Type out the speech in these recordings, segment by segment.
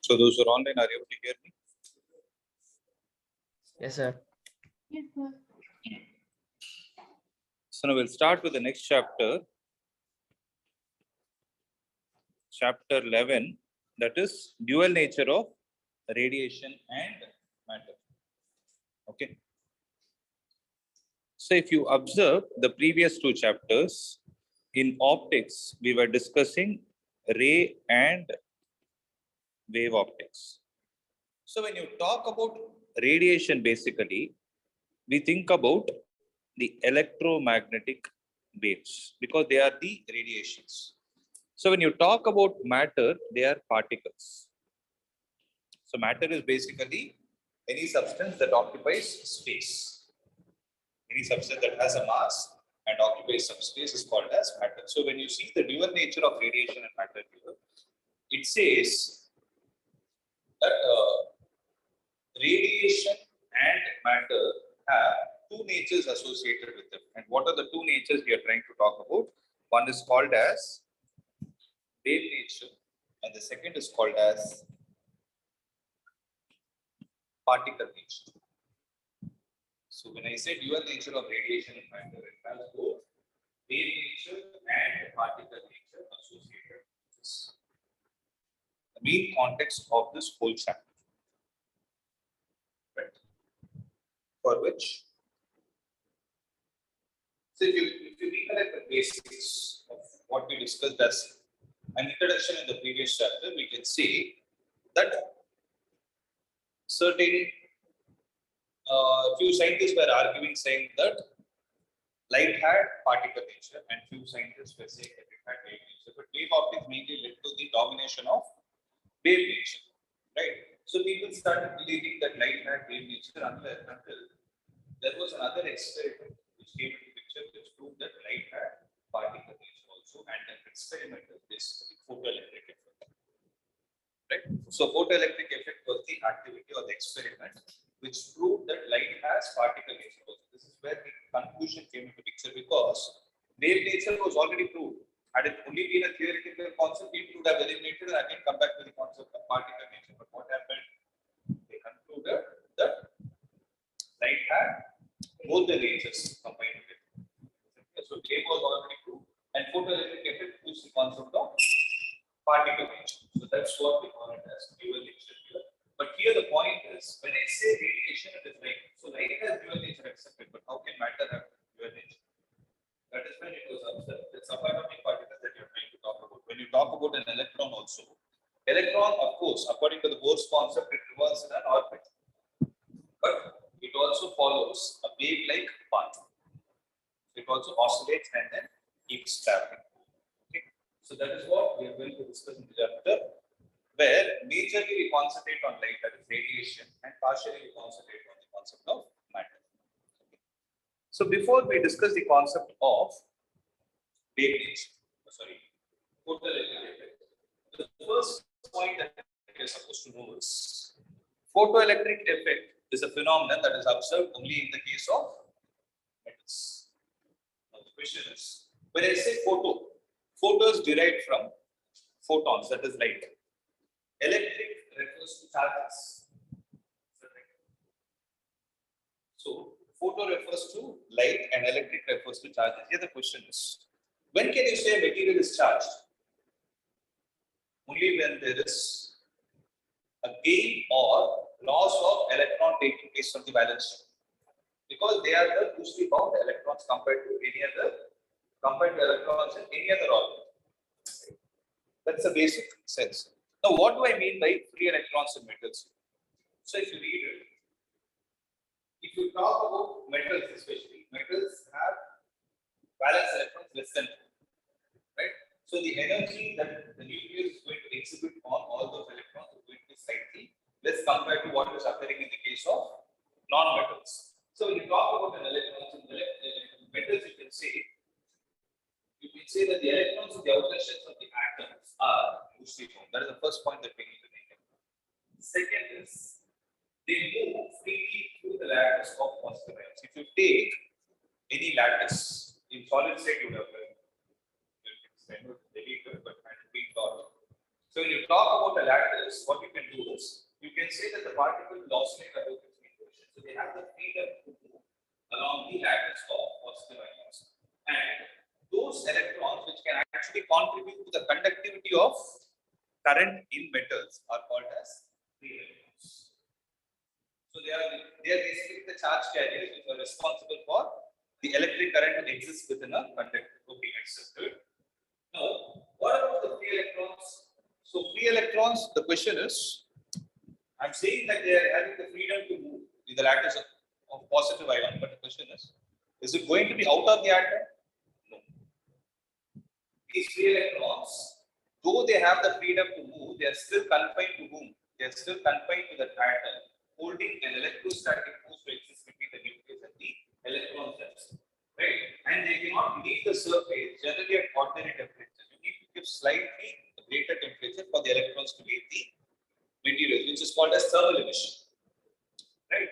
So those who are online, are you able to hear me? Yes, sir. Yes, sir. So now we'll start with the next chapter. Chapter 11, that is dual nature of radiation and matter. Okay. So if you observe the previous two chapters, in optics, we were discussing ray and wave optics. So when you talk about radiation, basically, we think about the electromagnetic waves because they are the radiations. So when you talk about matter, they are particles. So matter is basically any substance that occupies space. Any substance that has a mass and occupies some space is called as matter. So when you see the dual nature of radiation and matter here, it says that radiation and matter have two natures associated with them. And what are the two natures we are trying to talk about? One is called as wave nature and the second is called as particle nature. So when I say dual nature of radiation and matter, it has both wave nature and particle nature associated with this. The main context of this whole chapter. Right? For which, so if you recollect the basics of what we discussed as an introduction in the previous chapter, we can see that certain few scientists were arguing saying that light had particle nature and few scientists were saying that it had wave nature. But wave optics mainly led to the domination of wave nature, right? So people started believing that light had wave nature until there was another experiment which came into picture which proved that light had particle nature also, and an experiment is this photoelectric effect. Right? So photoelectric effect was the activity or the experiment which proved that light has particle nature also. This is where the conclusion came into picture because wave nature was already proved. Had it only been a theoretical concept, people would have eliminated and again come back to the concept of particle nature. But what happened? They concluded that light had both the natures combined with it. So wave was already proved, and photoelectric effect proves the concept of particle nature. So that's what we call it as dual nature here. But here the point is, when I say radiation, it is light. So light has dual nature accepted, but how can matter have dual nature? That is when it was observed. The subatomic particles that you're trying to talk about. When you talk about an electron also, electron, of course, according to the Bohr's concept, it revolves in an orbit. But it also follows a wave-like path. It also oscillates and then keeps traveling. Okay. So that is what we are going to discuss in the chapter, where majorly we concentrate on light, that is radiation, and partially we concentrate on the concept of matter. Okay. So before we discuss the concept of wave nature, photoelectric effect, the first point that we are supposed to know is photoelectric effect is a phenomenon that is observed only in the case of metals. Now the question is, when I say photo is derived from photons, that is light. Electric refers to charges. So photo refers to light and electric refers to charges. Here the question is, when can you say a material is charged? Only when there is a gain or loss of electron taking place from the valence shell. Because they are the loosely bound electrons compared to electrons in any other orbit. That's the basic sense. Now, what do I mean by free electrons in metals? So, if you read it, if you talk about metals, especially metals have valence electrons less than 2, right? So, the energy that the nucleus is going to exhibit on all those electrons is going to be slightly less compared to what is occurring in the case of non-metals. So, when you talk about an electron in metals, you can say that the electrons in the outer shells of the atoms are loosely bound. That is the first point that we need to make. Second is, they move freely through the lattice of positive ions. If you take any lattice in solid state, you would have delete it, but been taught. So when you talk about a lattice, what you can do is you can say that the particle oscillate about its mean position. So they have the freedom to move along the lattice of positive ions. And those electrons which can actually contribute to the conductivity of current in metals are called as free electrons. So they are basically the charge carriers which are responsible for the electric current that exists within a conductor. Okay, accepted. Now, what about the free electrons? So free electrons, the question is, I'm saying that they are having the freedom to move in the lattice of positive ion, but the question is it going to be out of the atom? No. These free electrons, though they have the freedom to move, they are still confined to whom? They are still confined to the atom, holding an electrostatic force to exist between the nucleus and the electron cells. Right? And they cannot leave the surface generally at ordinary temperature. You need to give slightly greater temperature for the electrons to leave the material, which is called as thermal emission. Right?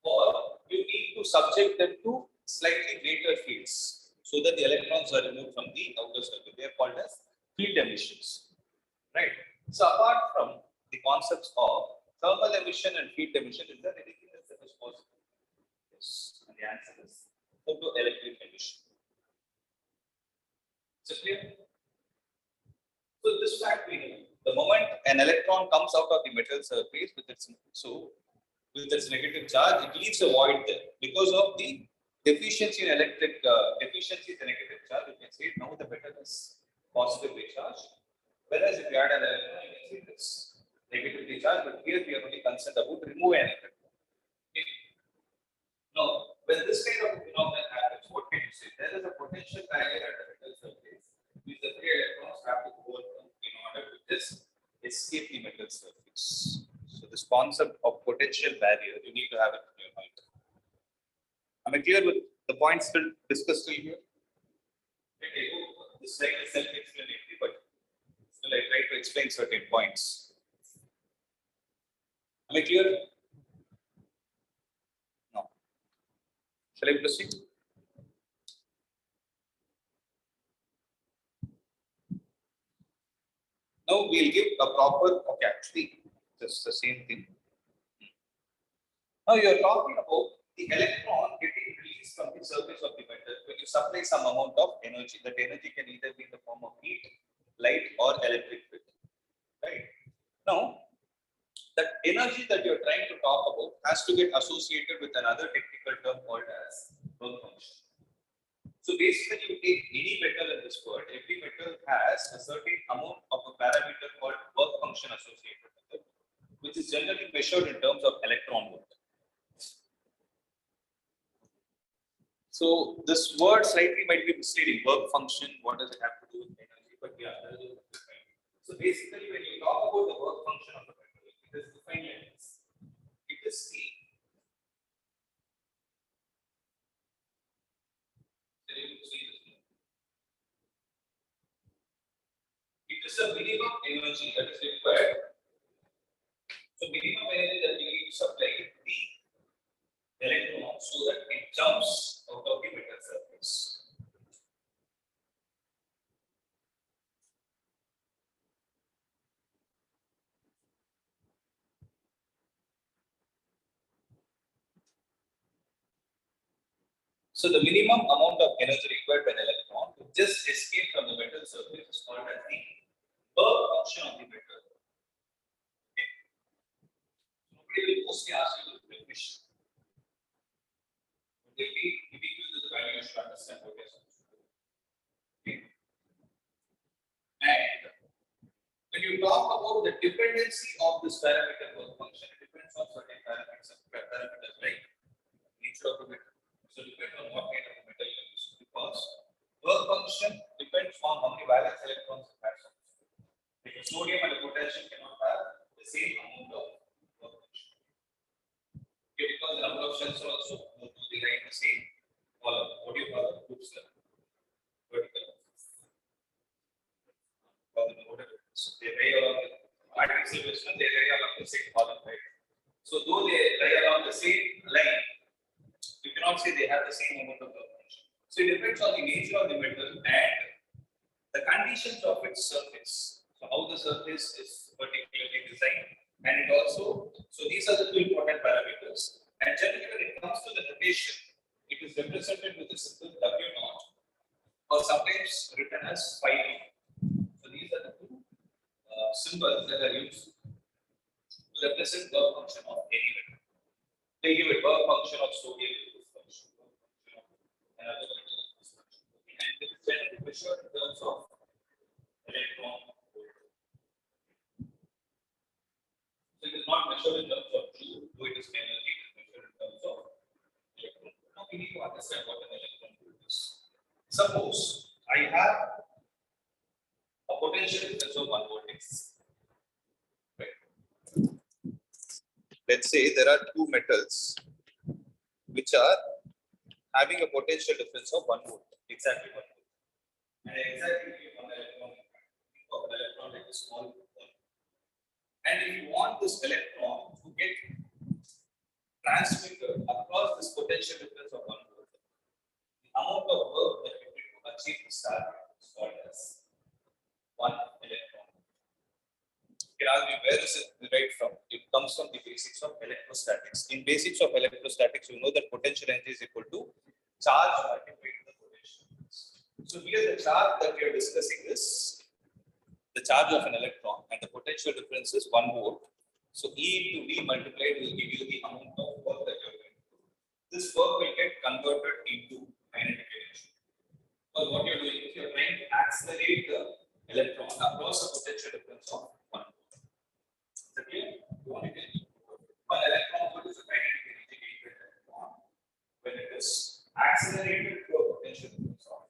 Or you need to subject them to slightly greater fields so that the electrons are removed from the outer circle. They are called as field emissions. Right? So apart from the concepts of thermal emission and field emission, is there anything else that is possible? Yes. And the answer is photoelectric emission. Is it clear? So this fact we know. The moment an electron comes out of the metal surface with its negative charge, it leaves a void there because of the deficiency in deficiency in the negative charge. You can say now the metal is positively charged. Whereas if you add an electron, you can say it's negatively charged, but here we are only concerned about removing an electron. Okay. Now, when this kind of phenomenon happens, what can you say? There is a potential barrier at the metal surface, which the free electrons have to overcome in order to just escape the metal surface. So this concept of potential barrier, you need to have it in your mind. Am I clear with the points still discussed till here? Okay, this slide is self-explanatory, but still I try to explain certain points. Am I clear? No. Shall I proceed? Now we'll give a proper, okay, actually, just the same thing. Now you're talking about the electron getting released from the surface of the metal when you supply some amount of energy. That energy can either be in the form of heat, light, or electric field. Right? Now, that energy that you're trying to talk about has to get associated with another technical term called as work function. So basically, you take any metal in this world, every metal has a certain amount of a parameter called work function associated with it, which is generally measured in terms of electron work. So this word slightly might be misleading. Work function, what does it have to do with energy? But yeah, that is defined. So basically, when you talk about the work function of the metal, it is defined like this. It is C. It is the minimum energy that is required. So minimum energy that we need to supply the electron so that it jumps out of the metal surface. So the minimum amount of energy required by an electron to just escape from the metal surface is called as the work function of the metal. Okay. Nobody will mostly ask you the definition. But if we use this value, you should understand what it is. Okay. And when you talk about the dependency of this parameter work function, it depends on certain parameters like nature of the metal. So depends on what kind of metal you use, because work function depends on how many valence electrons it has. Like a sodium and a potassium cannot have the same amount of work function. Okay, because the number of shells are also they lie in the same column. What do you call it? Group cell. Vertical. They lie along the matrix division, they lie along the same column, right? So though they lie along the same line, you cannot say they have the same amount of work function. So it depends on the nature of the metal and the conditions of its surface. So how the surface is particularly designed, and it also, so these are the two important parameters. And generally, when it comes to the notation, it is represented with the symbol W naught, or sometimes written as phi d. So these are the two symbols that are used to represent work function of any vector. They give it work function of sodium is this function, work function of another vector is this function. Okay. And it is generally measured in terms of electron volt. So it is not measured in terms of joule, though it is energy, it is measured in terms of electron volt. Now we need to understand what an electron volt is. Suppose I have a potential difference of 1 volt x. Right. Let's say there are two metals which are having a potential difference of 1 volt, exactly 1 volt. And exactly 1 electron, think of an electron like a small ball. And if you want this electron to get transmitted across this potential difference of 1 volt, the amount of work that you need to achieve this target is called as 1 electron. You can ask me, where is it derived from? It comes from the basics of electrostatics. In basics of electrostatics, you know that potential energy is equal to charge multiplied to the potential. So here the charge that we are discussing is the charge of an electron, and the potential difference is 1 volt. So E into V multiplied will give you the amount of work that you are going to do. This work will get converted into kinetic energy. But what you are doing is you are trying to accelerate the electron across a potential difference of 1 volt. Again, one electron volt is a kinetic energy gained by the electron when it is accelerated to a potential difference of.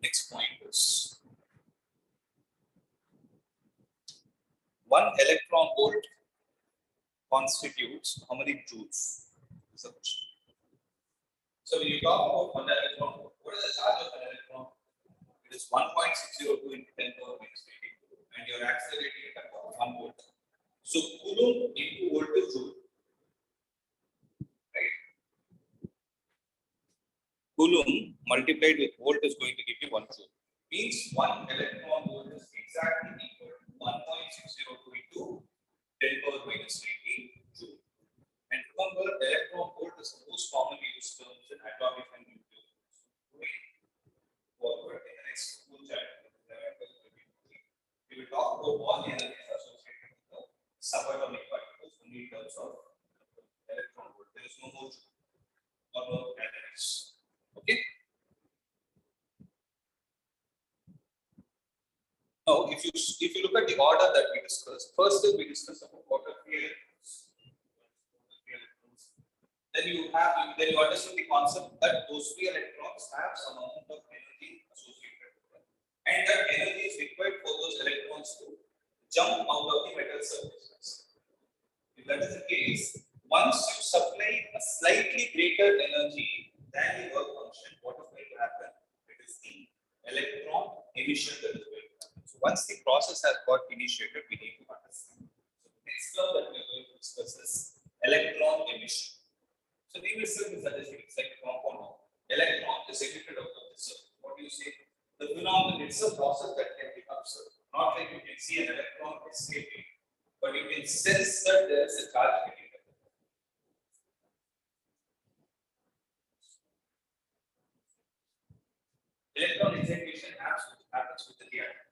Next point is 1 electron volt constitutes how many joules? So when you talk about 1 electron volt, what is the charge of an electron? It is 1.602 into 10 power minus 22, and you are accelerating it at 1 volt. So coulomb into volt is joule, right? Coulomb multiplied with volt is going to give you 1 joule. Means 1 electron volt is exactly equal to 1.602 into 10 power minus 19 joule. And remember, electron volt is the most commonly used terms in atomic and nuclear physics. Going forward in the next school chapter, we will talk about all the energies associated with the subatomic particles only in terms of electron volt. There is no more joule or more calories. Okay. Now, if you look at the order that we discussed, first is we discussed about water free electrons. Then you understand the concept that those free electrons have some amount of energy associated with them, and that energy is required for those electrons to jump out of the metal surface. If that is the case, once you supply a slightly greater energy than the work function, what is going to happen? It is the electron emission that is going to happen. So once the process has got initiated, we need to understand. So the next term that we are going to discuss is electron emission. So the emission is suggesting it's like a compound. Electron is emitted out of the surface. What do you say? The phenomenon, it's a process that can be observed. Not like you can see an electron escaping, but you can sense that there is a charge getting. Electron excitation happens with the reactor.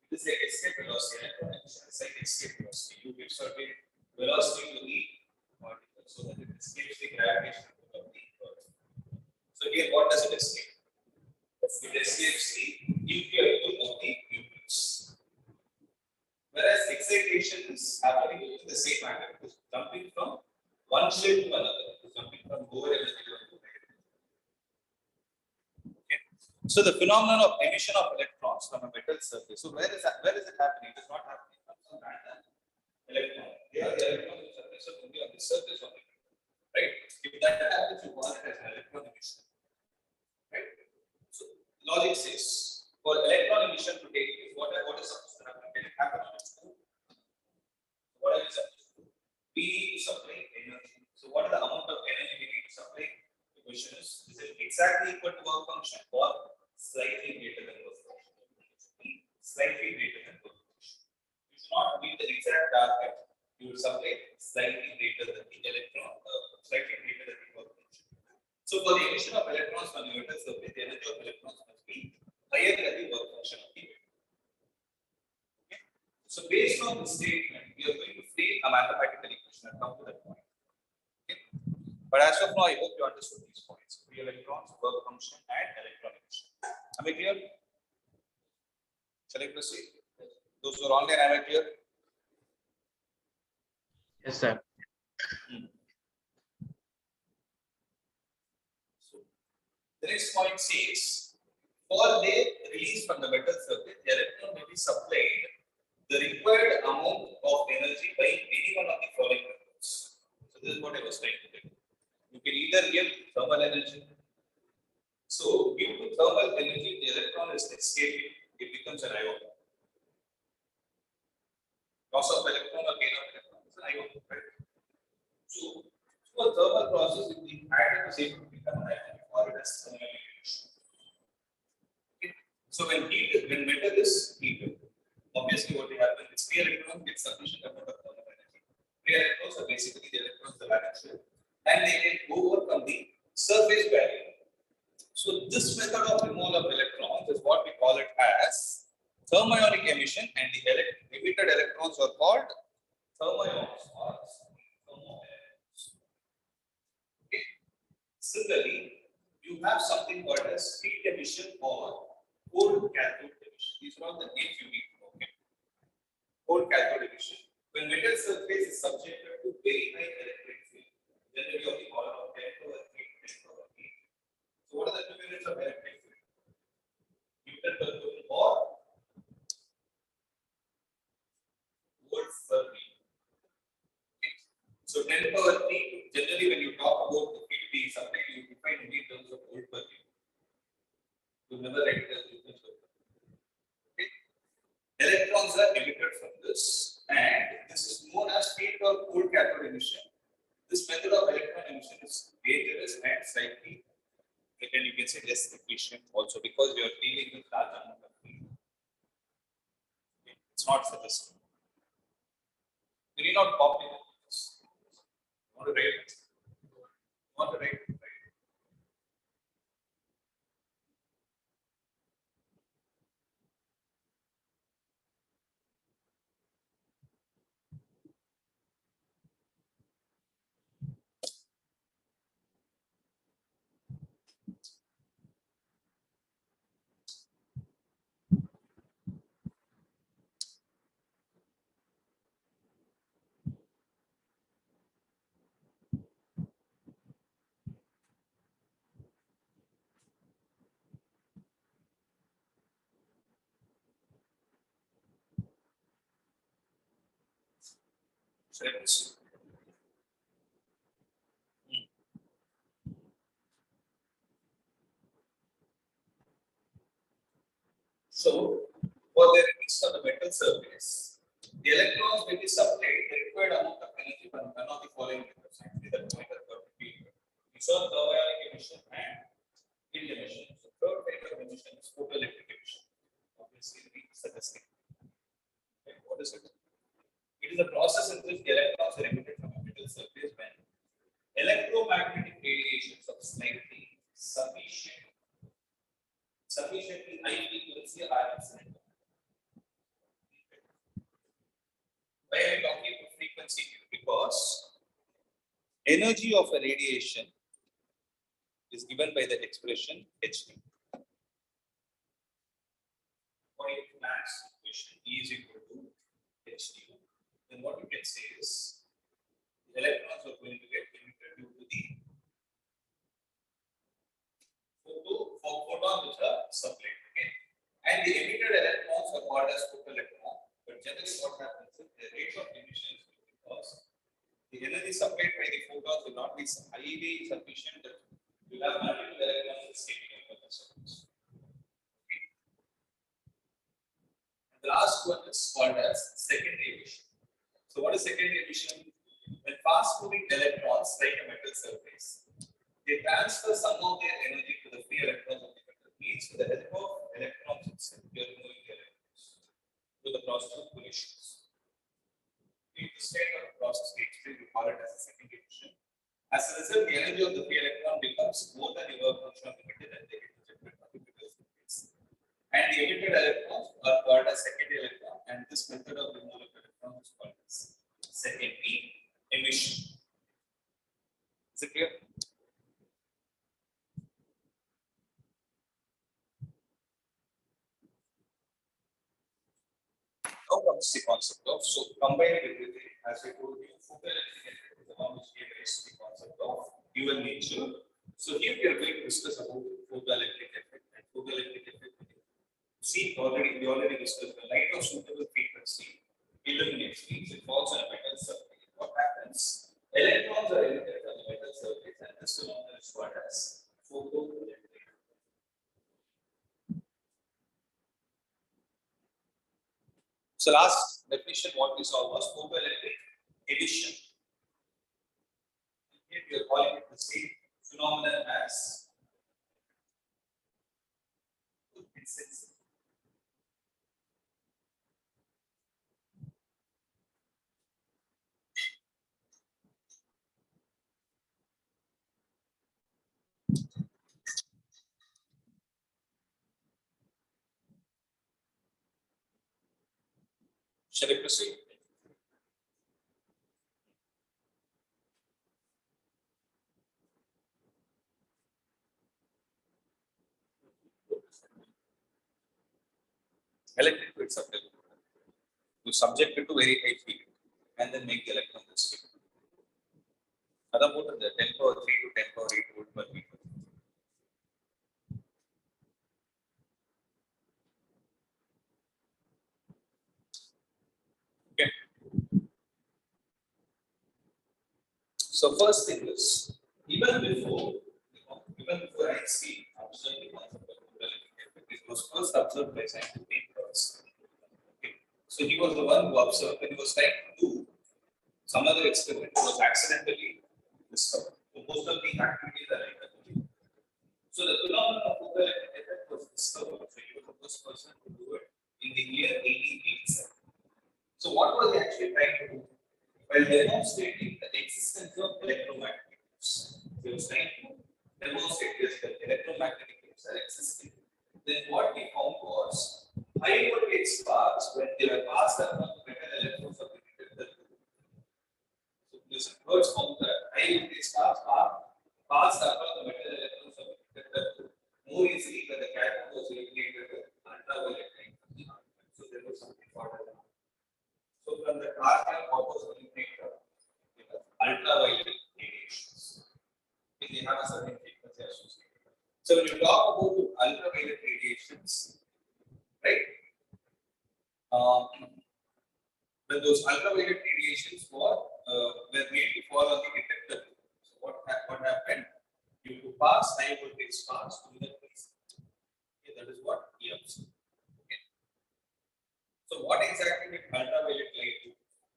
It is like escape velocity. Electron emission is like escape velocity. You give certain velocity to the particle so that it escapes the gravitation of the Earth. So here, what does it escape? It escapes the nuclear cool of the nucleus. Whereas excitation is happening within the same matter. It is jumping from one shell to another. It is jumping from lower energy to higher energy. Okay. So the phenomenon of emission of electrons from a metal surface. So where is it happening? It is not happening from some random electron. Here the electrons which are present only on the surface of the metal, right? If that happens, you call it as an electron emission. Right? So logic says for electron emission to take place, what is supposed to happen? Can it happen on its own? What are we supposed to do? We need to supply energy. So what is the amount of energy we need to supply? The question is it exactly equal to work function or slightly greater than work function? Slightly greater than work function. You should not meet the exact target. You will supply slightly greater than the electron, slightly greater than the work function. So for the emission of electrons from the metal surface, the energy of electrons must be higher than the work function of the metal. Okay. So based on this statement, we are going to frame a mathematical equation and come to that point. Okay. But as of now, I hope you understood these points: free electrons, work function, and electron emission. Am I clear? Shall I proceed? Those who are online, am I clear? Yes, sir. So the next point says, for the release from the metal surface, the electron may be supplied the required amount of energy by any one of the following methods. So this is what I was trying to do. You can either give thermal energy. So due to thermal energy, the electron is escaping. It becomes an ion. Loss of electron or gain of electron is an ion, right? So for thermal process, if the atom is able to become an ion, or it has thermal emission. Okay. So when metal is heated, obviously what will happen is free electrons get sufficient amount of thermal energy. Free electrons are basically the electrons that are natural, and they can overcome the surface barrier. So this method of removal of electrons is what we call it as thermionic emission, and the emitted electrons are called thermions or thermoelectrons. Okay. Similarly, you have something called as heat emission or cold cathode emission. These are all the names you need to know. Okay. Cold cathode emission. When metal surface is subjected to very high electric field, generally of the order of 10 to the 8, 10 to the 8. So what are the 2 units of electric field? Newton per coulomb or volts per meter. Okay. So 10 power 3, generally when you talk about the field being supplied, you define only in terms of volt per meter. You never write it as Newton per coulomb. Okay. Electrons are emitted from this, and this is known as field or cold cathode emission. This method of electron emission is dangerous and slightly, and you can say less efficient also, because we are dealing with large amount of field. Okay. It's not suggested. You need not copy this. You want to write it? You want to write it? Right? So let me see. So, for the release on the metal surface, the electrons will be supplied the required amount of energy from one of the following methods. Actually, the point that got to be. We saw thermionic emission and heat emission. So, third type of emission is photoelectric emission. Obviously, we suggesting. Okay, what is it? It is a process in which the electrons are emitted from a metal surface when electromagnetic radiations of sufficiently high frequency are incident. Why are we talking about frequency here? Because energy of a radiation is given by the expression hd. For a Planck's equation, E is equal to hd. Then what you can say is the electrons are going to get emitted due to the photon which are supplied. Okay? And the emitted electrons are called as photoelectron. But generally, what happens is the rate of emission is because the energy supplied by the photons will not be highly sufficient that you have multiple electrons escaping over the surface. Okay. And the last one is called as secondary emission. So what is secondary emission? When fast moving electrons strike a metal surface, they transfer some of their energy to the free electrons of the metal. Means with the help of electrons itself, you are moving the electrons to the process of collisions. This kind of process we call it as a secondary emission. As a result, the energy of the free electron becomes more than the work function of the metal and they get rejected from the metal surface. And the emitted electrons are called as secondary electron, and this method of removal of electrons is called as secondary emission. Is it clear? Now comes the concept of, so combined everything, as I told you, photoelectric effect is the one which gave rise to the concept of dual nature. So here we are going to discuss about photoelectric effect and photoelectric effect. See, we already discussed the light of suitable frequency illuminates, means it falls on a metal surface. What happens? Electrons are emitted from the metal surface, and this phenomenon is called as photoelectric. So last definition what we saw was photoelectric emission. Here we are calling it the same phenomenon as intensity. Shall I proceed? Electric field subject. You subject it to very high field and then make the electron escape. Other motor the 10 power 3 to 10 power 8 volt per meter. Okay. So first thing is, even before Einstein observed the concept of photoelectric effect, it was first observed by scientific person. Okay. So he was the one who observed when he was trying to do some other experiment was accidentally discovered. So most of the activities are like that. So the phenomenon of photoelectric effect was discovered. So he was the first person to do it in the year 1887. So what was he actually trying to do? While demonstrating the existence of electromagnetic waves. He was trying to demonstrate that electromagnetic waves are existing. Then what he found was high voltage sparks when they were passed upon the metal electrodes of the detector. So listen, Hertz found that high voltage sparks are passed upon the metal electrodes of the detector more easily when the cathode was illuminated with ultraviolet light. So there was something called as so from the carbon what was illuminated ultraviolet radiations. They have a certain frequency associated. So when you talk about ultraviolet radiations, right? When those ultraviolet radiations were made to fall on the detector, so what happened? You to pass high voltage sparks through the place. Okay, that is what he observed. Okay. So what exactly did ultraviolet light do?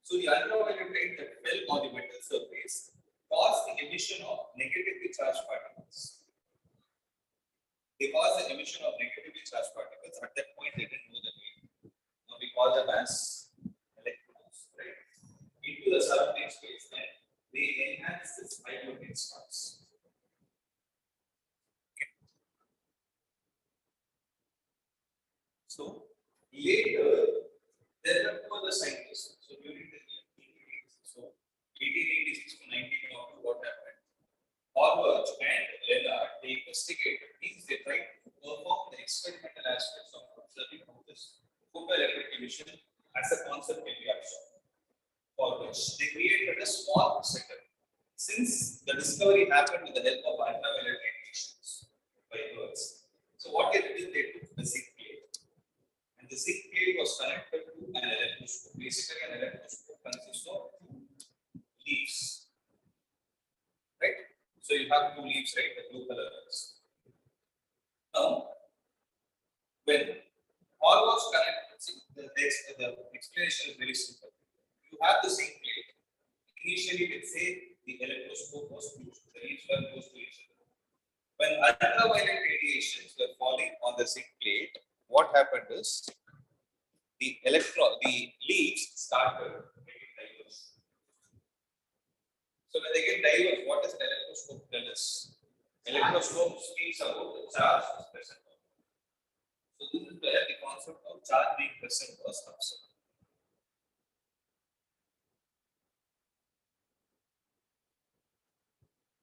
So the ultraviolet light that fell on the metal surface caused the emission of negatively charged particles. They caused the emission of negatively charged particles. At that point, they didn't know the name. Now we call them as electrons, right? Into the surrounding space, and they enhance this high voltage sparks. Okay. So later, there were two other scientists. So during the year 1886, so 1886 to 1902, what happened? Horvath and Leonard, they investigated these. They tried to perform the experimental aspects of observing how this photoelectric emission as a concept can be absorbed. For which they created a small sector. Since the discovery happened with the help of ultraviolet radiations by Hertz, so what they did, they took the zinc plate, and the zinc plate was connected to an electroscope. Basically, an electroscope consists of two leaves. have two leaves, right? The blue color ones. Now, when all was connected, see, the explanation is very simple. You have the zinc plate. Initially, let's say the electroscope was closed, the leaves were close to each other. When ultraviolet radiations were falling on the zinc plate, what happened is the leaves started getting diverged. So when they get diverged, what does an electroscope tell us? Electroscope speaks about the charge is present. So this is where the concept of charge being present was observed.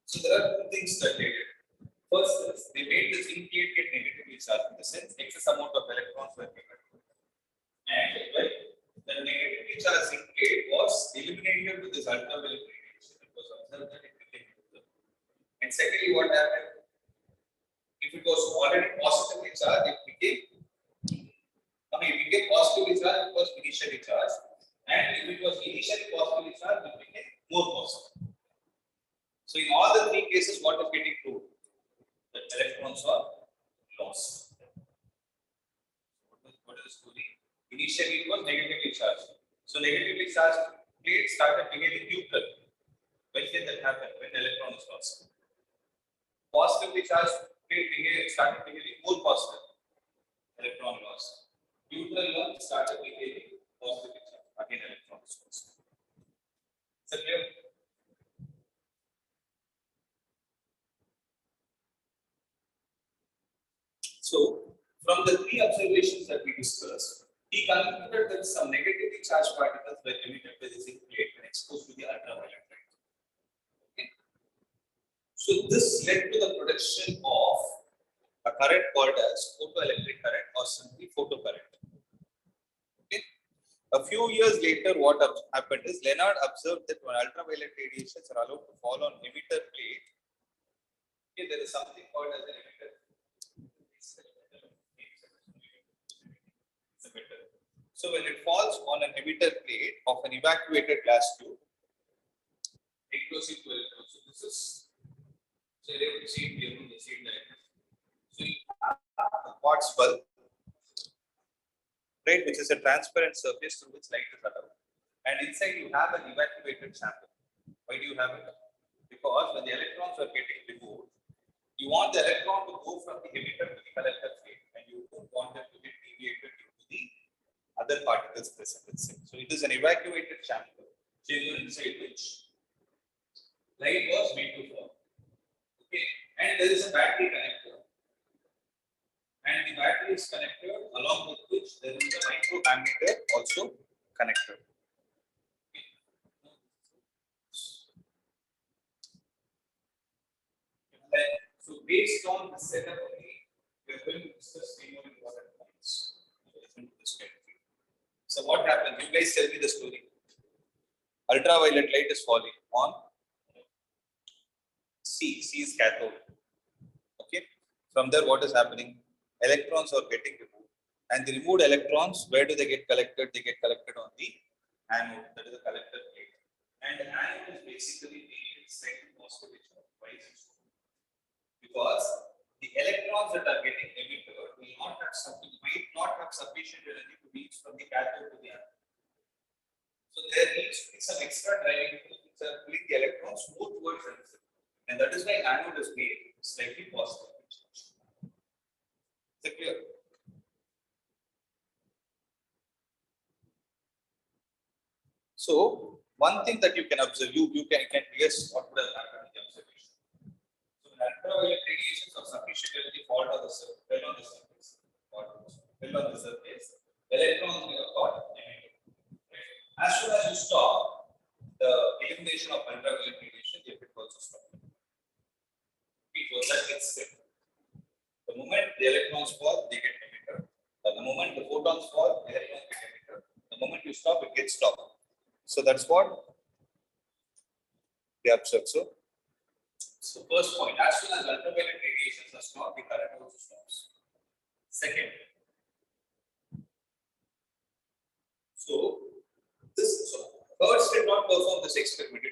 So there are two things that they did. First is they made the zinc plate get negatively charged in the sense excess amount of electrons were given. And well, the negatively charged zinc plate was eliminated with this ultraviolet radiation. It was observed that it became neutral. And secondly, what happened? If it was already positively charged, it became positively charged, it was initially charged. And if it was initially positively charged, it became more positive. So in all the three cases, what is getting proved? That electrons are lost. What is the story? Initially, it was negatively charged. So negatively charged plate started behaving neutral. When did that happen? When the electron is lost. Positively charged plate started behaving more positive. Electron loss. Neutral one started behaving positively charged. Again, electron is lost. Is that clear? So, from the three observations that we discussed, he concluded that some negatively charged particles were emitted by the zinc plate when exposed to the ultraviolet light. Okay. So, this led to the production of a current called as photoelectric current or simply photocurrent. Okay. A few years later, what happened is Leonard observed that when ultraviolet radiations are allowed to fall on emitter plate, okay, there is something called as an emitter. So when it falls on an emitter plate of an evacuated glass tube, it goes into electrons. So this is, so you're able to see it here on the same diagram. So you have a quartz bulb, right, which is a transparent surface through which light is allowed. And inside you have an evacuated sample. Why do you have it? Because when the electrons are getting removed, you want the electron to go from the emitter to the collector plate, and you don't want them to get deviated into the other particles present inside. So it is an evacuated sample, chamber inside which light was made to fall. Okay, and there is a battery connector, and the battery is connected along with which there is a microammeter also connected. Okay. So based on the setup only, we are going to discuss three more important points. So what happens? You guys tell me the story. Ultraviolet light is falling on C. C is cathode. Okay. From there, what is happening? Electrons are getting removed, and the removed electrons, where do they get collected? They get collected on the anode, that is the collector plate. And the anode is basically the slightly positive twice, because the electrons that are getting emitted will not have might not have sufficient energy to reach from the cathode to the anode. So there needs to be some extra driving force which are pulling the electrons more towards the, and that is why anode is made slightly positive. Is it clear? So one thing that you can observe, you can guess what would have happened in the observation. So when ultraviolet radiations of sufficient energy fall on the surface, electrons will have got emitted. Right? As soon as you stop the elimination of ultraviolet radiation, the effect also stops. It was that gets set. The moment the electrons fall, they get emitted. The moment the photons fall, the electrons get emitted. The moment you stop, it gets stopped. So that's what they observe. So first point, as soon as ultraviolet radiations are stopped, the current also stops. Second, Hertz did not perform this experiment.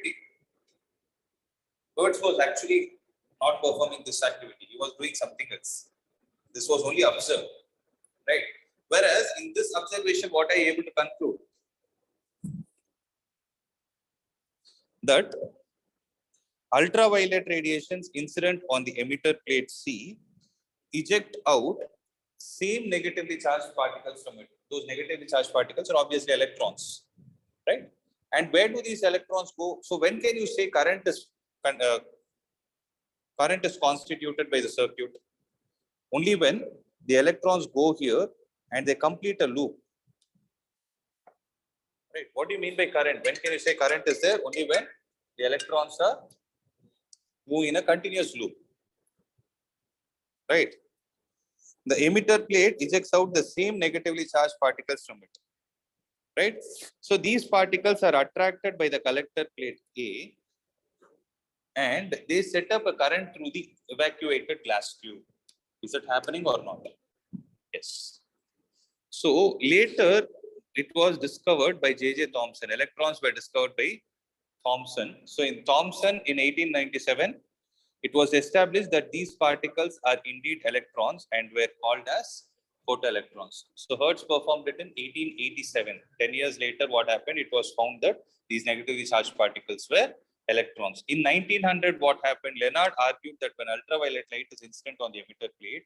Hertz was actually not performing this activity. He was doing something else. This was only observed, right? Whereas in this observation, what I able to conclude? That ultraviolet radiations incident on the emitter plate C eject out same negatively charged particles from it. Those negatively charged particles are obviously electrons, right? And where do these electrons go? So when can you say current is constituted by the circuit? Only when the electrons go here and they complete a loop. Right? What do you mean by current? When can you say current is there? Only when the electrons are moving in a continuous loop. Right? The emitter plate ejects out the same negatively charged particles from it. Right? So these particles are attracted by the collector plate A and they set up a current through the evacuated glass tube. Is it happening or not? Yes. So later it was discovered by J.J. Thomson. Electrons were discovered by Thomson. So in Thomson in 1897, it was established that these particles are indeed electrons and were called as photoelectrons. So Hertz performed it in 1887. 10 years later, what happened? It was found that these negatively charged particles were electrons. In 1900, what happened? Leonard argued that when ultraviolet light is incident on the emitter plate,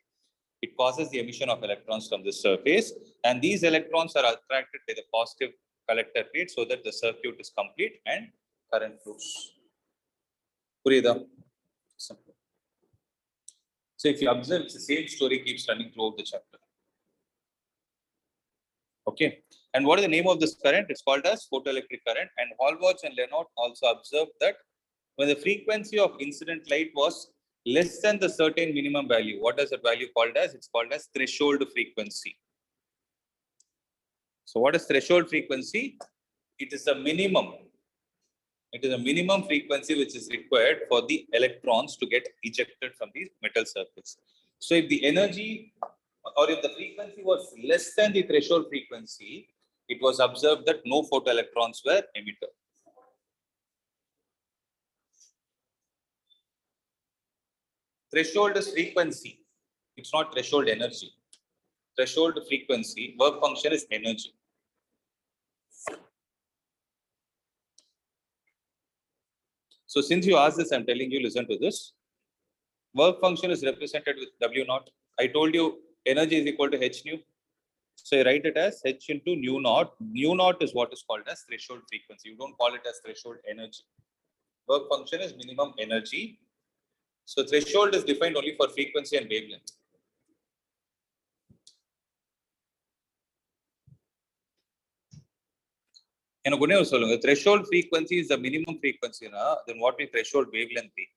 it causes the emission of electrons from the surface, and these electrons are attracted by the positive collector plate so that the circuit is complete and current flows. Purida. Simple. So if you observe, it's the same story keeps running throughout the chapter. Okay. And what is the name of this current? It's called as photoelectric current. And Hallward and Leonard also observed that when the frequency of incident light was less than the certain minimum value, what is that value called as? It's called as threshold frequency. So what is threshold frequency? It is a minimum. It is a minimum frequency which is required for the electrons to get ejected from the metal surface. So if the energy or if the frequency was less than the threshold frequency, it was observed that no photoelectrons were emitted. Threshold is frequency. It's not threshold energy. Threshold frequency, work function is energy. So since you asked this, I'm telling you, listen to this. Work function is represented with W naught. I told you energy is equal to H nu. So you write it as H into nu naught. Nu naught is what is called as threshold frequency. You don't call it as threshold energy. Work function is minimum energy. So threshold is defined only for frequency and wavelength. The threshold frequency is the minimum frequency. Then what will threshold wavelength be?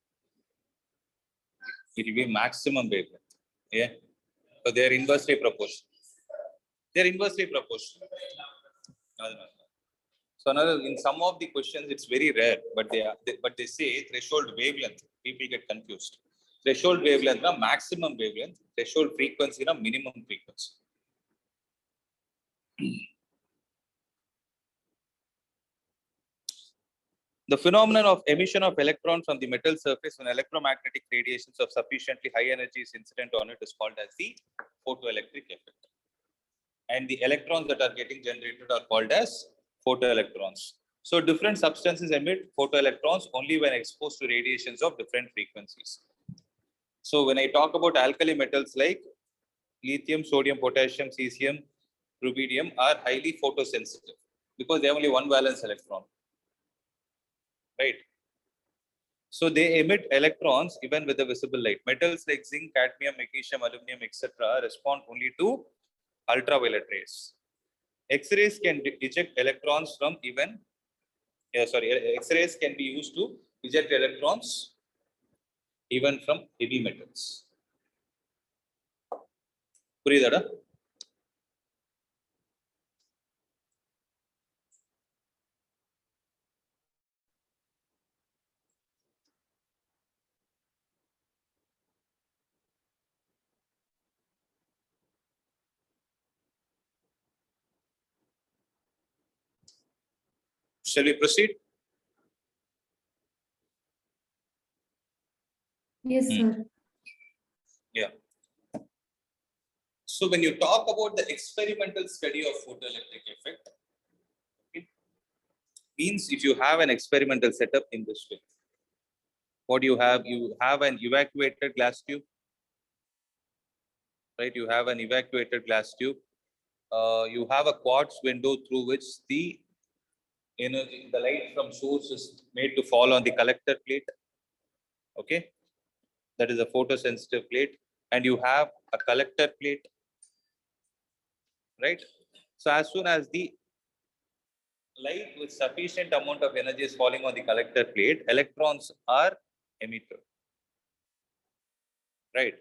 It will be maximum wavelength. Yeah. So they are inversely proportional. They are inversely proportional. So another, in some of the questions, it's very rare, but they say threshold wavelength. People get confused. Threshold wavelength, maximum wavelength. Threshold frequency, minimum frequency. The phenomenon of emission of electron from the metal surface when electromagnetic radiations of sufficiently high energy is incident on it is called as the photoelectric effect. And the electrons that are getting generated are called as photoelectrons. So different substances emit photoelectrons only when exposed to radiations of different frequencies. So when I talk about alkali metals like lithium, sodium, potassium, cesium, rubidium are highly photosensitive because they have only one valence electron. Right? So they emit electrons even with the visible light. Metals like zinc, cadmium, magnesium, aluminum, etc. respond only to ultraviolet rays. X-rays can eject electrons from X-rays can be used to eject electrons even from heavy metals. Puriyada? Shall we proceed? Yes, sir. Yeah. So when you talk about the experimental study of photoelectric effect, okay, means if you have an experimental setup in this way, what you have an evacuated glass tube, right? You have an evacuated glass tube. You have a quartz window through which the energy, the light from source is made to fall on the collector plate. Okay, that is a photosensitive plate, and you have a collector plate, right? So as soon as the light with sufficient amount of energy is falling on the collector plate, electrons are emitted, right?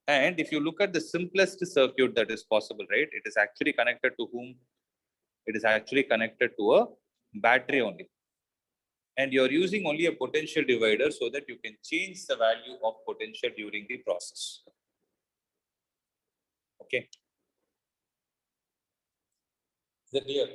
And if you look at the simplest circuit that is possible, right, it is actually connected to whom? It is actually connected to a battery only. And you're using only a potential divider so that you can change the value of potential during the process. Okay. Is that clear?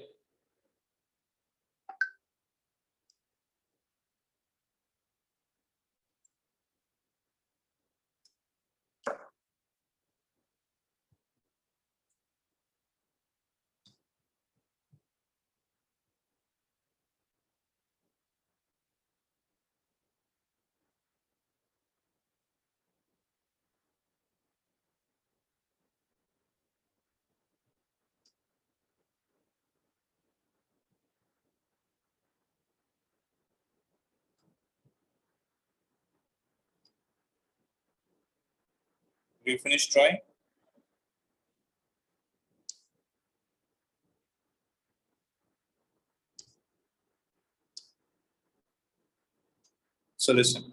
We finished drawing? So listen.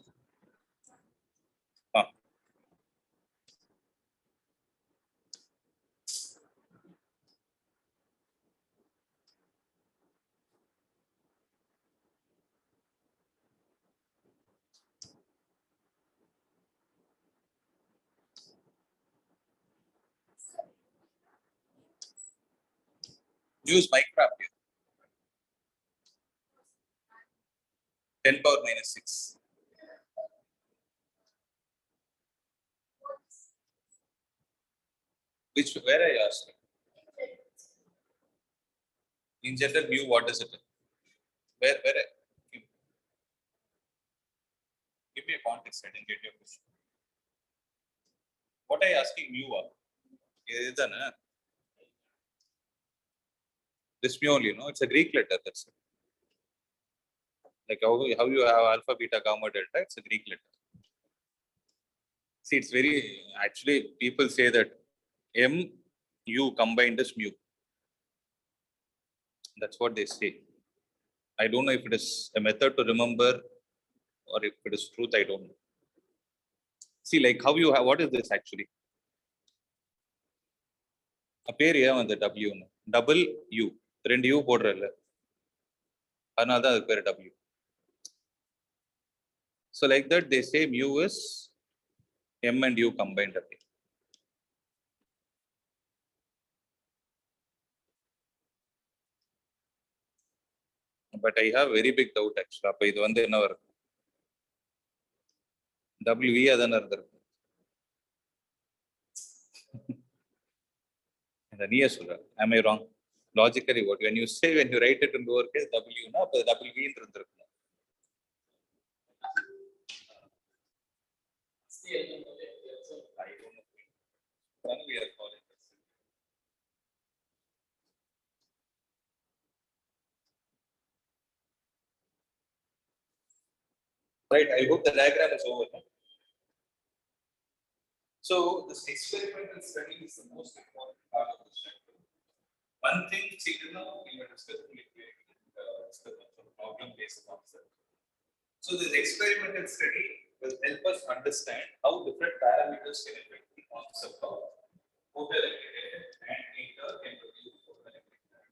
Use Minecraft here. 10 power minus 6. Where are you asking? In general, mu, what is it? Where, give me a context, I didn't get your question. What are you asking mu of? This mu only, no? It's a Greek letter, that's it. Like how you have alpha, beta, gamma, delta, it's a Greek letter. See, it's very, actually, people say that M, U combined is mu. That's what they say. I don't know if it is a method to remember or if it is truth, I don't know. See, like how you have, what is this actually? A pair on the W, double U. ரெண்டு U போடுறல்ல அதனால தான் அது பேர் W. So like that they say mu is M and U combined. But I have very big doubt actually. அப்ப இது வந்து என்ன வரும்? WE அதான இருந்திருக்கு. அந்த நீயே சொல்ற. Am I wrong? Logically what? When you write it in lowercase W, na, அப்ப WE இருந்திருக்கு. I don't know. Then we are calling this. Right, I hope the diagram is over. So this experimental study is the most important part of the chapter. One thing, we were discussing problem-based concept. So this experimental study will help us understand how different parameters can affect the concept of photoelectric effect and inter-interview photoelectric effect.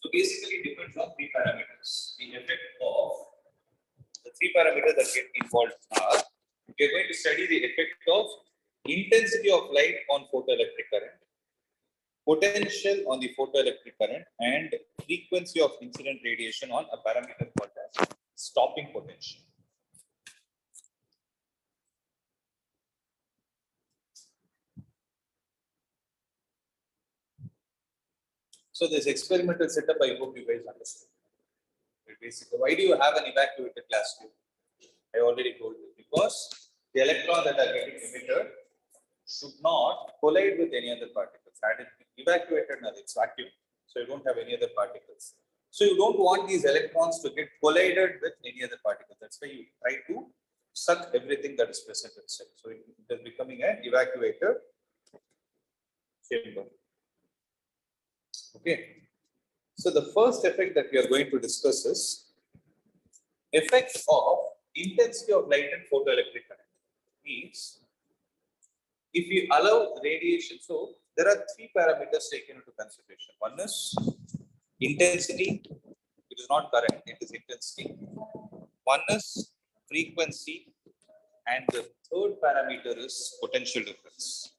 So basically it depends on three parameters. The effect of the three parameters that get involved are, we are going to study the effect of intensity of light on photoelectric current, potential on the photoelectric current, and frequency of incident radiation on a parameter called as stopping potential. So this experimental setup, I hope you guys understand. Basically, why do you have an evacuated glass tube? I already told you, because the electrons that are getting emitted should not collide with any other particles. That is evacuated now, it's vacuum, so you don't have any other particles. So you don't want these electrons to get collided with any other particles. That's why you try to suck everything that is present inside. So it is becoming an evacuated chamber. Okay. So the first effect that we are going to discuss is effects of intensity of light and photoelectric current. Means if we allow radiation, so there are three parameters taken into consideration. One is intensity, it is not current, it is intensity. One is frequency, and the third parameter is potential difference.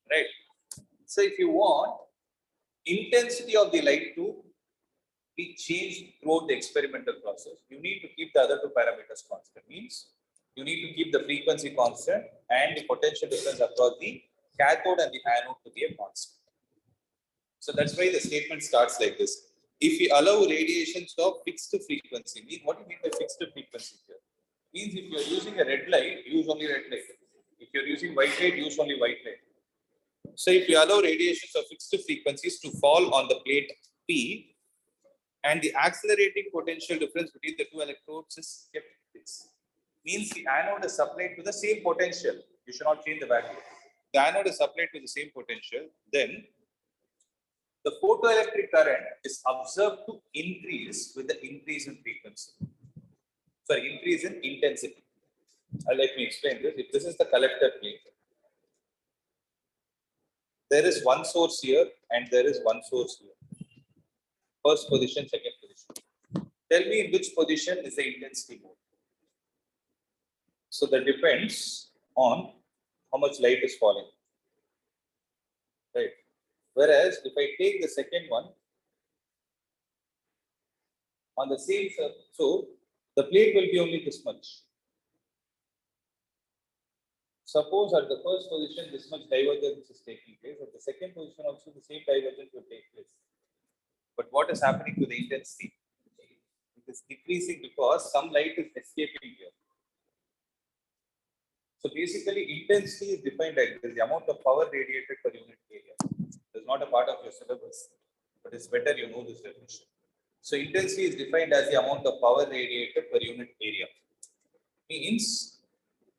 Right? So if you want intensity of the light to be changed throughout the experimental process, you need to keep the other two parameters constant. Means you need to keep the frequency constant and the potential difference across the cathode and the anode to be a constant. So that's why the statement starts like this. If we allow radiations of fixed frequency, what do you mean by fixed frequency here? Means if you are using a red light, use only red light. If you are using white light, use only white light. So if you allow radiations of fixed frequencies to fall on the plate P, and the accelerating potential difference between the two electrodes is kept fixed. Means the anode is supplied to the same potential. You should not change the value. The anode is supplied to the same potential. Then the photoelectric current is observed to increase with the increase in frequency. Sorry, increase in intensity. Let me explain this. If this is the collector plate, there is one source here and there is one source here. First position, second position. Tell me in which position is the intensity more. So that depends on how much light is falling. Right. Whereas if I take the second one on the same surface, so the plate will be only this much. Suppose at the first position this much divergence is taking place, at the second position also the same divergence will take place. But what is happening to the intensity? It is decreasing because some light is escaping here. So basically intensity is defined like this, the amount of power radiated per unit area. It's not a part of your syllabus, but it's better you know this definition. So intensity is defined as the amount of power radiated per unit area. Means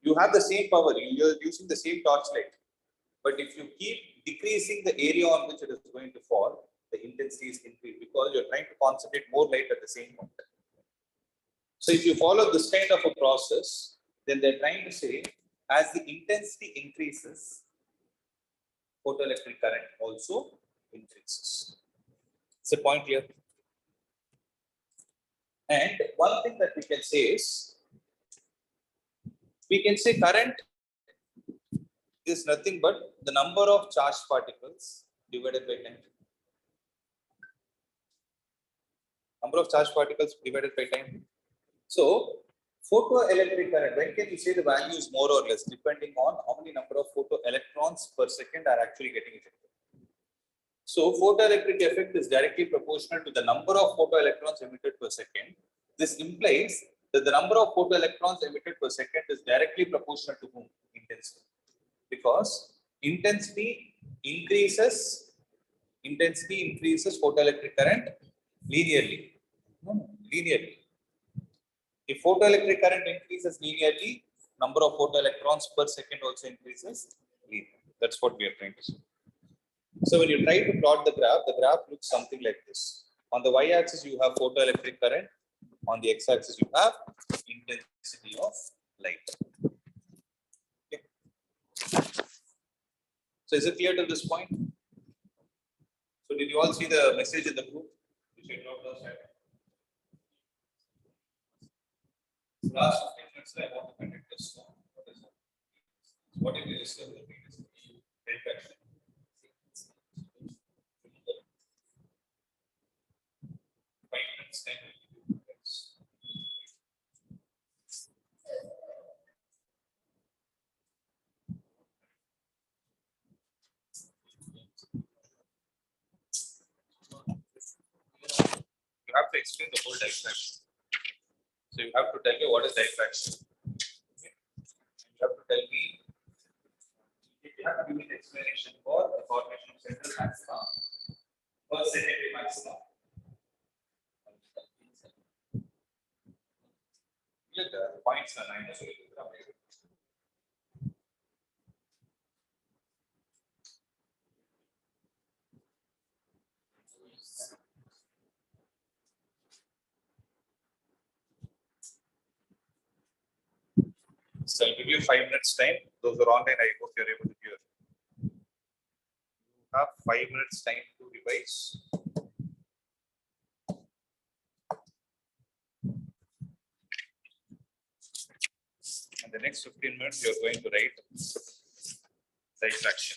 you have the same power, you're using the same torchlight, but if you keep decreasing the area on which it is going to fall, the intensity is increased because you're trying to concentrate more light at the same point. So if you follow this kind of a process, then they're trying to say as the intensity increases, photoelectric current also increases. It's a point here. And one thing that we can say is, we can say current is nothing but the number of charged particles divided by time. Number of charged particles divided by time. So photoelectric current, when can you say the value is more or less, depending on how many number of photoelectrons per second are actually getting ejected. So photoelectric effect is directly proportional to the number of photoelectrons emitted per second. This implies that the number of photoelectrons emitted per second is directly proportional to whom? Intensity. Because intensity increases photoelectric current linearly. Linearly. If photoelectric current increases linearly, number of photoelectrons per second also increases linearly. That's what we are trying to say. So when you try to plot the graph looks something like this. On the y-axis, you have photoelectric current. On the x-axis, you have intensity of light. Okay. So is it clear to this point? So did you all see the message in the group? Which I dropped outside. Last 15 minutes, I want to conduct this one. What is that? What did we discuss? Reflection. 5 minutes, 10 minutes. explain the whole diffraction. So you have to tell me what is diffraction. Okay. You have to tell me. You have to give me the explanation for the formation of central maxima or secondary maxima. Look, the points are 9. So So I'll give you 5 minutes time. Those are online. I hope you're able to hear. You have 5 minutes time to revise. And the next 15 minutes, you're going to write diffraction.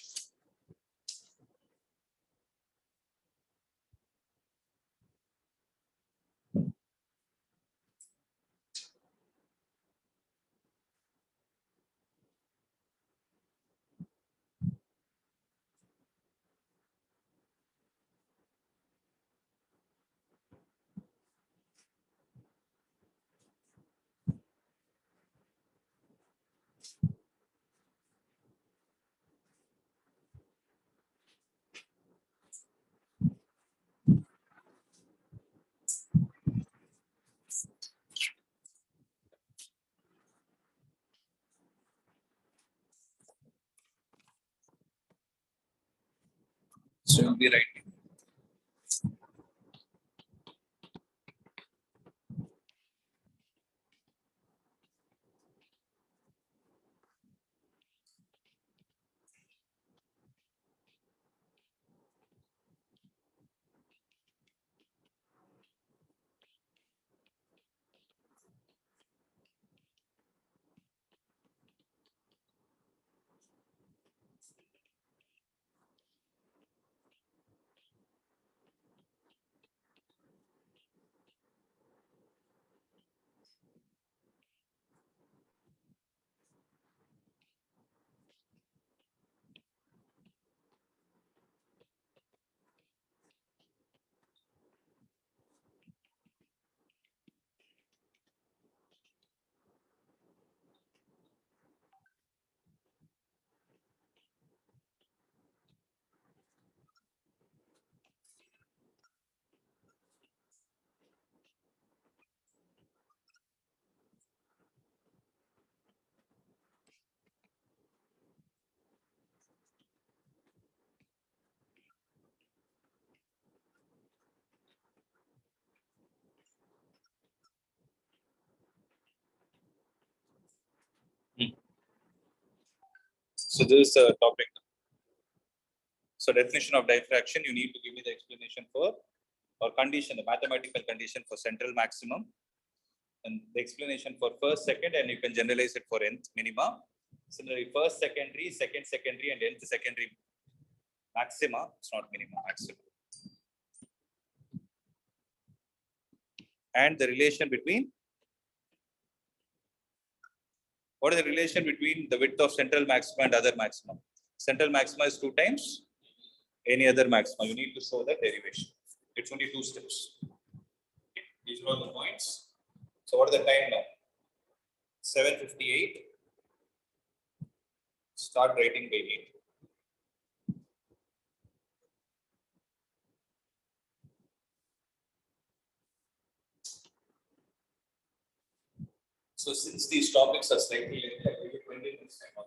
So you'll be writing. So this is a topic. So definition of diffraction, you need to give me the explanation for or condition, the mathematical condition for central maximum, and the explanation for first, second, and you can generalize it for nth minima. Similarly, first secondary, second secondary, and nth secondary maxima. It's not minima, maxima. And the relation between, what is the relation between the width of central maxima and other maxima? Central maxima is 2 times any other maxima. You need to show the derivation. It's only 2 steps. Okay. These are all the points. So what is the time now? 7:58. Start writing by 8. So since these topics are slightly lengthy, I give you 20 minutes time.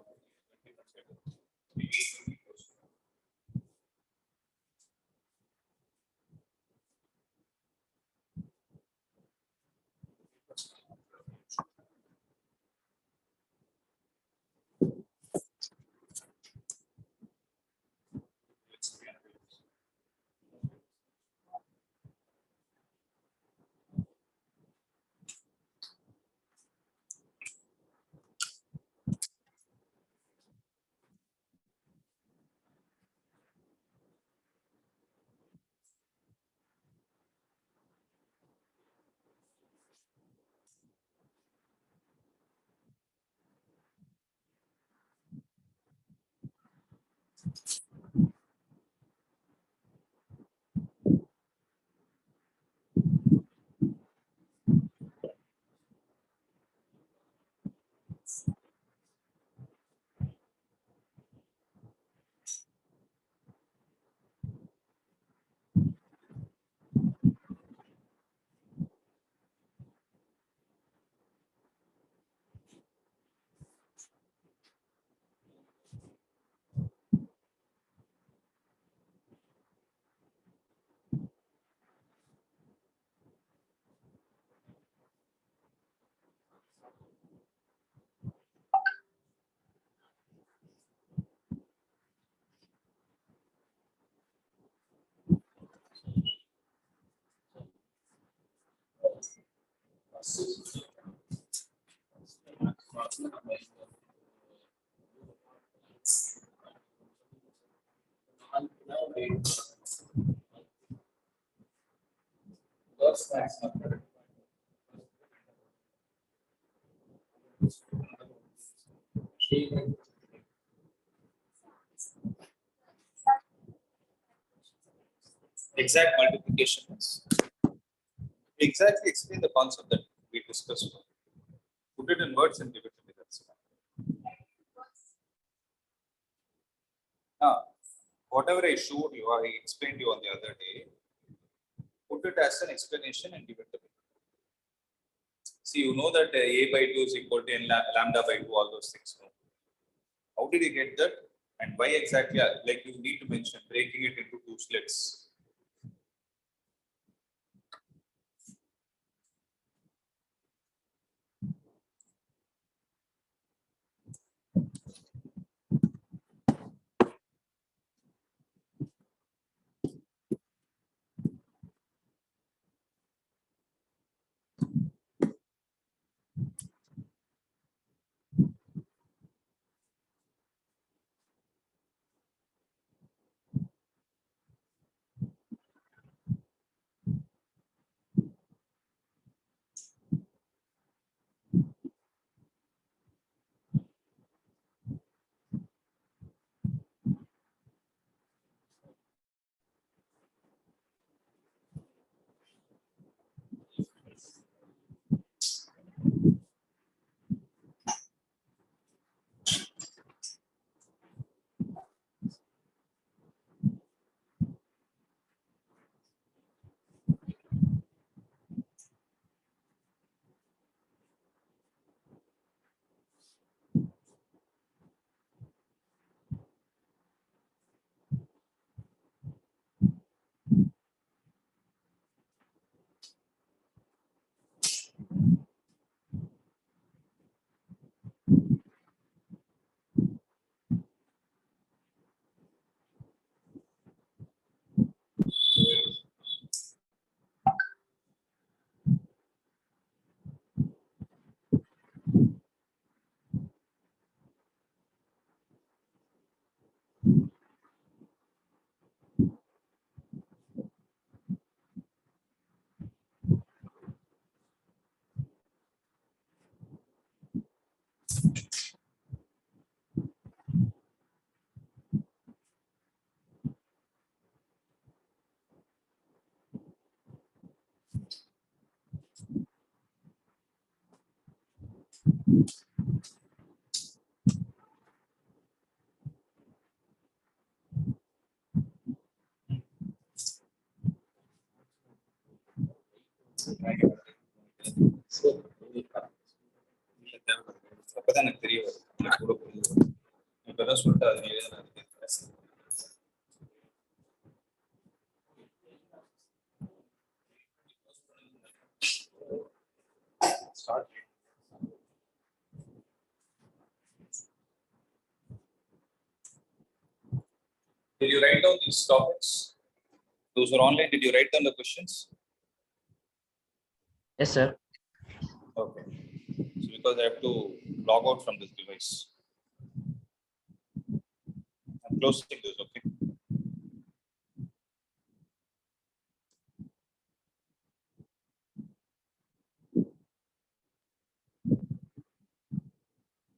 Exact multiplication is exactly explain the concept that we discussed. Put it in words and give it to me. That's fine. Now, whatever I showed you, I explained you on the other day. Put it as an explanation and give it to me. See, you know that a by 2 is equal to n lambda by 2, all those things. No? How did you get that? And why exactly? Like you need to mention breaking it into two slits. அப்பதான் எனக்கு தெரிய வரும். எனக்கு கூட புரிய வரும். இப்பதான் சொல்லிட்டு அது எழுத start. Did you write down these topics? Those are online. Did you write down the questions? Yes, sir. Okay. So because I have to log out from this device. I'm closing this. Okay.